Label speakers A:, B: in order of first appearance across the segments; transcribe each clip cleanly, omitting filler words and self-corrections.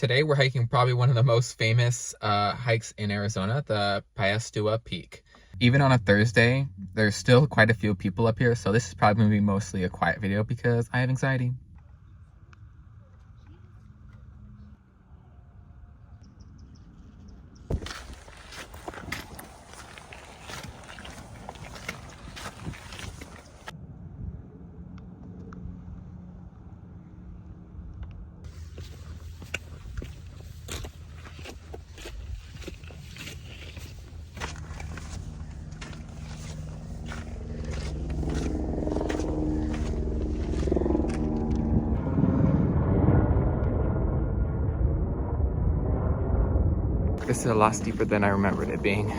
A: Today we're hiking probably one of the most famous hikes in Arizona, the Piestewa Peak. Even on a Thursday, there's still quite a few people up here, so this is probably going to be mostly a quiet video because I have anxiety. This is a lot steeper than I remembered it being.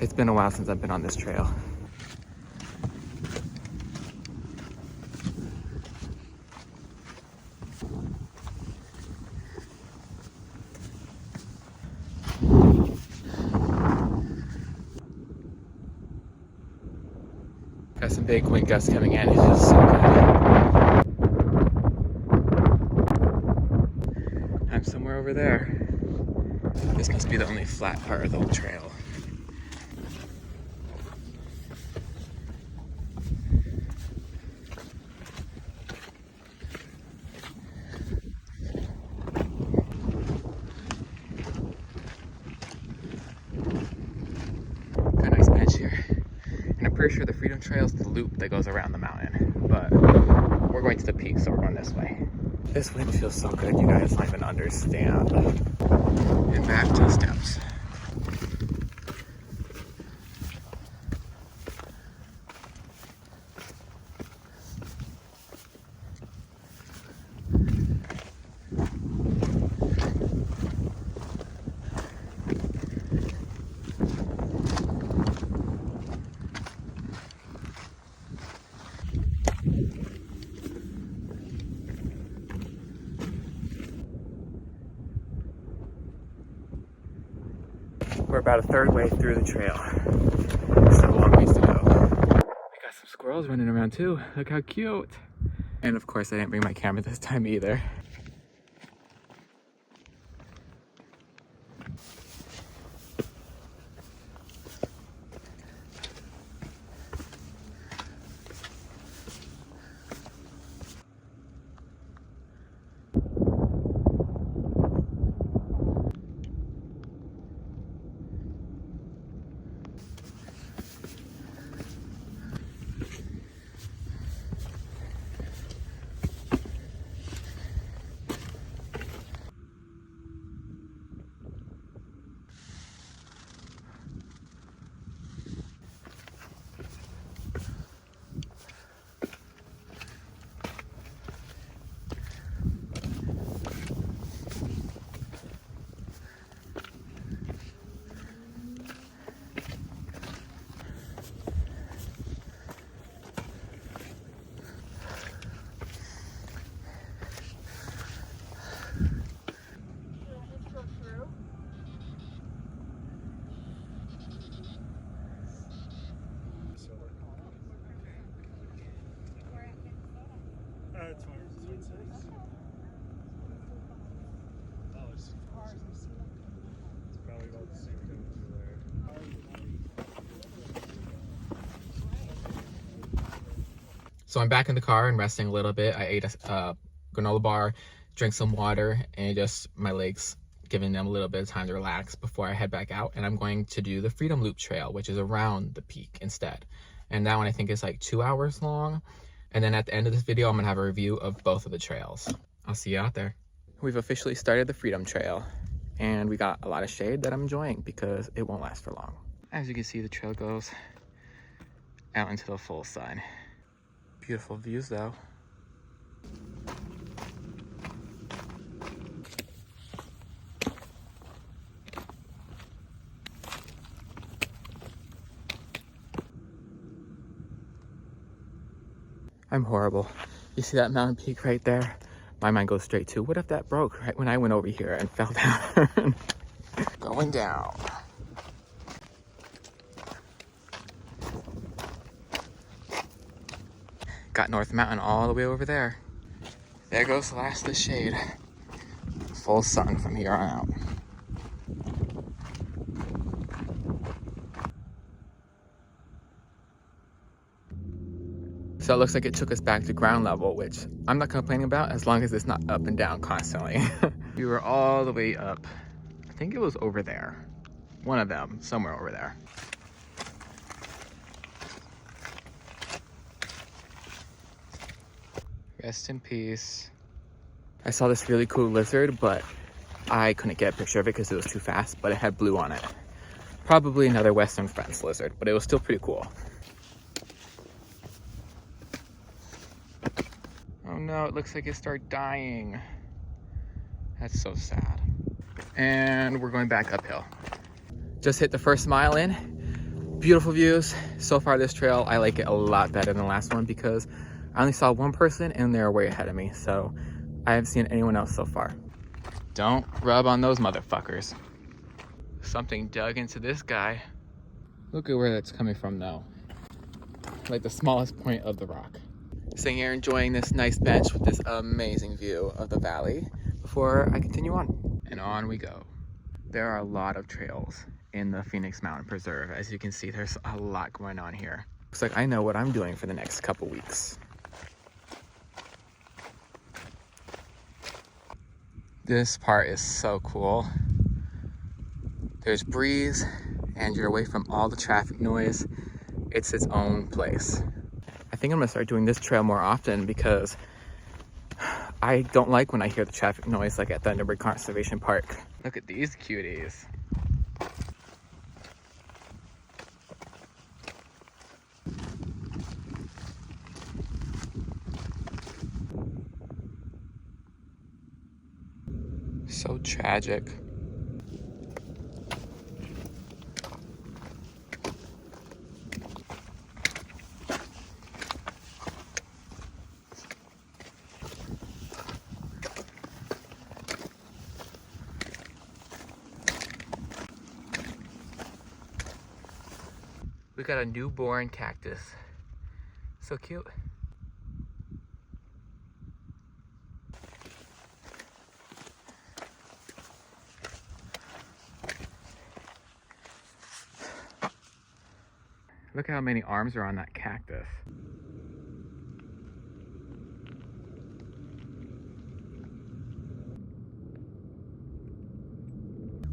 A: It's been a while since I've been on this trail. Got some big wind gusts coming in. It's just so good. I'm somewhere over there. This must be the only flat part of the whole trail. Got a nice bench here. And I'm pretty sure the Freedom Trail is the loop that goes around the mountain. But we're going to the peak, so we're going this way. This wind feels so good, you guys don't even understand. And back to the steps. We're about a third way through the trail. Still a long ways to go. We got some squirrels running around too. Look how cute. And of course I didn't bring my camera this time either.
B: It's probably about the same temperature there.
A: So I'm back in the car and resting a little bit. I ate a granola bar, drank some water, and just my legs, giving them a little bit of time to relax before I head back out. And I'm going to do the Freedom Loop Trail, which is around the peak instead. And that one I think is like 2 hours long. And then at the end of this video, I'm gonna have a review of both of the trails. I'll see you out there. We've officially started the Freedom Trail, and we got a lot of shade that I'm enjoying because it won't last for long. As you can see, the trail goes out into the full sun. Beautiful views though. I'm horrible. You see that mountain peak right there? My mind goes straight to, what if that broke right when I went over here and fell down? Going down. Got North Mountain all the way over there. There goes the last of the shade. Full full sun from here on out. So it looks like it took us back to ground level, which I'm not complaining about as long as it's not up and down constantly. We were all the way up. I think it was over there. One of them, somewhere over there. Rest in peace. I saw this really cool lizard, but I couldn't get a picture of it because it was too fast, but it had blue on it. Probably another western fence lizard, but it was still pretty cool. Oh no, it looks like it started dying. That's so sad. And we're going back uphill. Just hit the first mile in. Beautiful views. So far this trail, I like it a lot better than the last one because I only saw one person and they're way ahead of me. So I haven't seen anyone else so far. Don't rub on those motherfuckers. Something dug into this guy. Look at where that's coming from though. Like the smallest point of the rock. Sitting here enjoying this nice bench with this amazing view of the valley before I continue on. And on we go. There are a lot of trails in the Phoenix Mountain Preserve. As you can see, there's a lot going on here. Looks like I know what I'm doing for the next couple weeks. This part is so cool. There's breeze and you're away from all the traffic noise. It's its own place. I think I'm gonna start doing this trail more often because I don't like when I hear the traffic noise like at Thunderbird Conservation Park. Look at these cuties. So tragic. We got a newborn cactus. So cute. Look how many arms are on that cactus.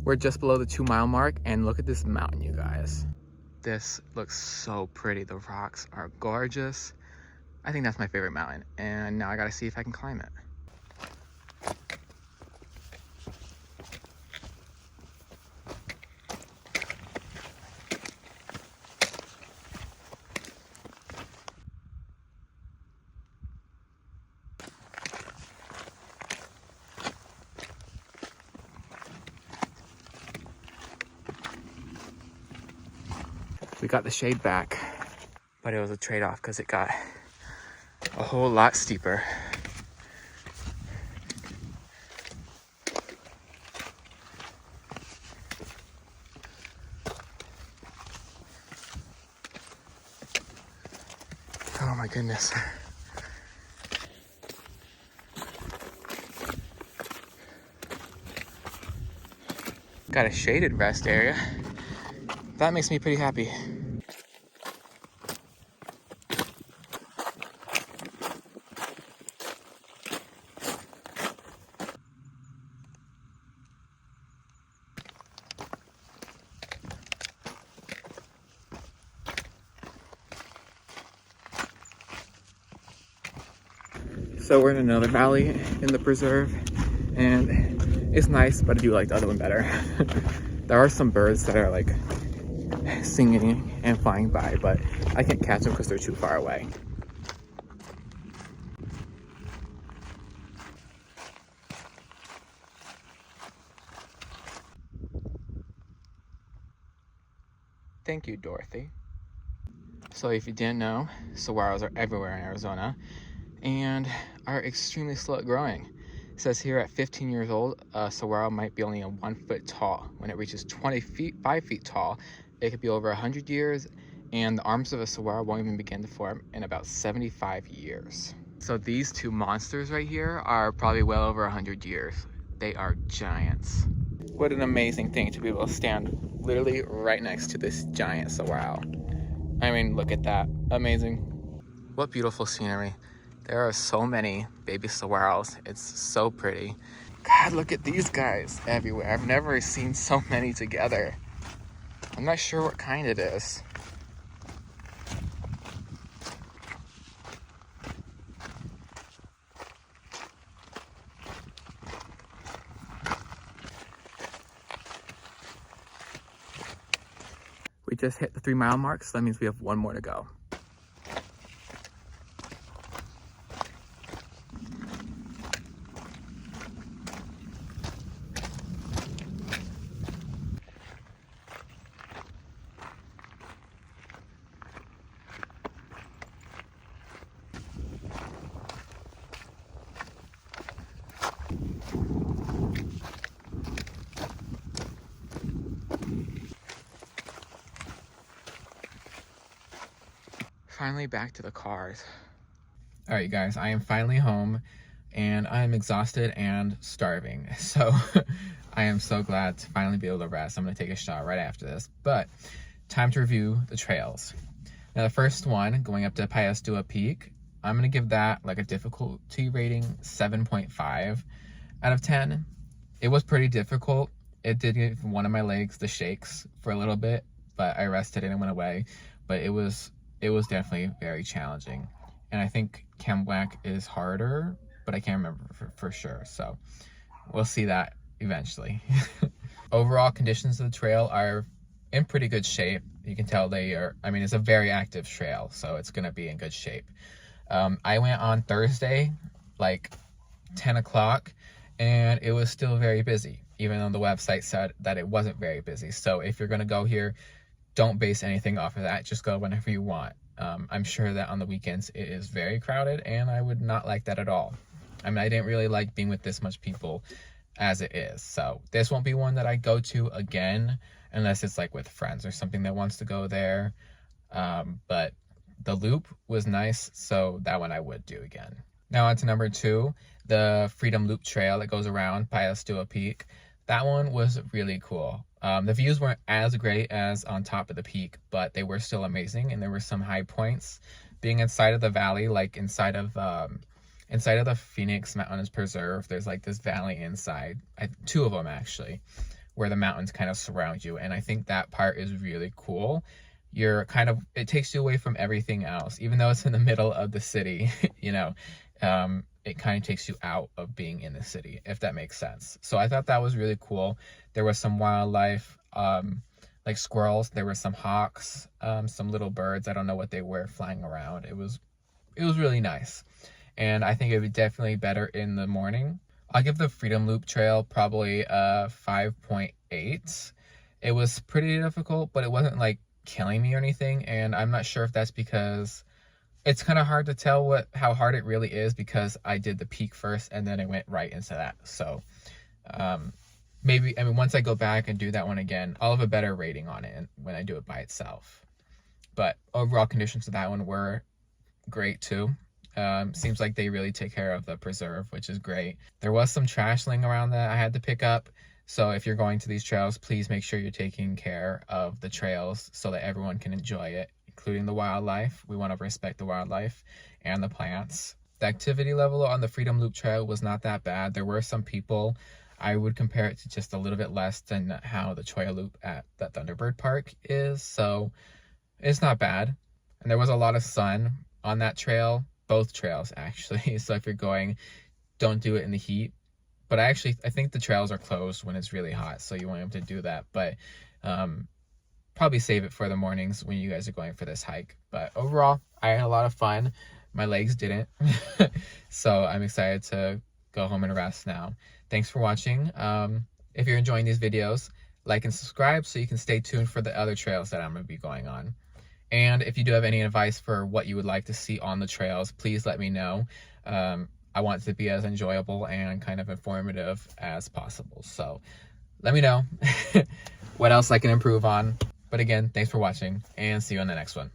A: We're just below the 2-mile mark and look at this mountain, you guys. This looks so pretty. The rocks are gorgeous. I think that's my favorite mountain. And now I gotta see if I can climb it. We got the shade back, but it was a trade-off because it got a whole lot steeper. Oh my goodness. Got a shaded rest area. That makes me pretty happy. So we're in another valley in the preserve, and it's nice, but I do like the other one better. There are some birds that are like singing and flying by, but I can't catch them because they're too far away. Thank you, Dorothy. So if you didn't know, saguaros are everywhere in Arizona and are extremely slow at growing. It says here at 15 years old, a saguaro might be only 1 foot tall. When it reaches 5 feet tall, it could be over 100 years, and the arms of a saguaro won't even begin to form in about 75 years. So these two monsters right here are probably well over 100 years. They are giants. What an amazing thing to be able to stand literally right next to this giant saguaro. I mean, look at that. Amazing. What beautiful scenery. There are so many baby saguaros. It's so pretty. God, look at these guys everywhere. I've never seen so many together. I'm not sure what kind it is. We just hit the 3-mile mark, so that means we have one more to go. Finally back to the cars. All right, guys, I am finally home and I am exhausted and starving. So I am so glad to finally be able to rest. I'm gonna take a shower right after this, but time to review the trails. Now the first one, going up to Piestewa Peak, I'm gonna give that like a difficulty rating 7.5 out of 10. It was pretty difficult. It did give one of my legs the shakes for a little bit, but I rested and it went away. But it was definitely very challenging. And I think Camp is harder, but I can't remember for sure. So we'll see that eventually. Overall conditions of the trail are in pretty good shape. You can tell they are, I mean, it's a very active trail, so it's gonna be in good shape. I went on Thursday, like 10 o'clock, and it was still very busy, even though the website said that it wasn't very busy. So if you're gonna go here, don't base anything off of that. Just go whenever you want. I'm sure that on the weekends it is very crowded, and I would not like that at all. I mean, I didn't really like being with this much people as it is. So this won't be one that I go to again, unless it's like with friends or something that wants to go there. But the loop was nice, so that one I would do again. Now on to number 2, the Freedom Loop Trail that goes around Piestewa Peak. That one was really cool. The views weren't as great as on top of the peak, but they were still amazing, and there were some high points. Being inside of the valley, like inside of the Phoenix Mountains Preserve, there's like this valley inside, 2 of them actually, where the mountains kind of surround you, and I think that part is really cool. It takes you away from everything else, even though it's in the middle of the city, you know. It kind of takes you out of being in the city, if that makes sense. So I thought that was really cool. There was some wildlife, like squirrels. There were some hawks, some little birds. I don't know what they were flying around. It was really nice. And I think it would be definitely better in the morning. I'll give the Freedom Loop Trail probably a 5.8. It was pretty difficult, but it wasn't like killing me or anything. And I'm not sure if that's because it's kind of hard to tell how hard it really is, because I did the peak first and then I went right into that. So maybe, I mean, once I go back and do that one again, I'll have a better rating on it when I do it by itself. But overall conditions of that one were great too. Seems like they really take care of the preserve, which is great. There was some trash laying around that I had to pick up. So if you're going to these trails, please make sure you're taking care of the trails so that everyone can enjoy it, including the wildlife. We want to respect the wildlife and the plants. The activity level on the Freedom Loop Trail was not that bad. There were some people. I would compare it to just a little bit less than how the Cholla Loop at the Thunderbird Park is. So it's not bad. And there was a lot of sun on that trail, both trails actually. So if you're going, don't do it in the heat. But I think the trails are closed when it's really hot, so you won't be able to do that. But probably save it for the mornings when you guys are going for this hike. But overall, I had a lot of fun. My legs didn't. So I'm excited to go home and rest now. Thanks for watching. If you're enjoying these videos, like and subscribe so you can stay tuned for the other trails that I'm going to be going on. And if you do have any advice for what you would like to see on the trails, please let me know. I want it to be as enjoyable and kind of informative as possible. So let me know what else I can improve on. But again, thanks for watching and see you on the next one.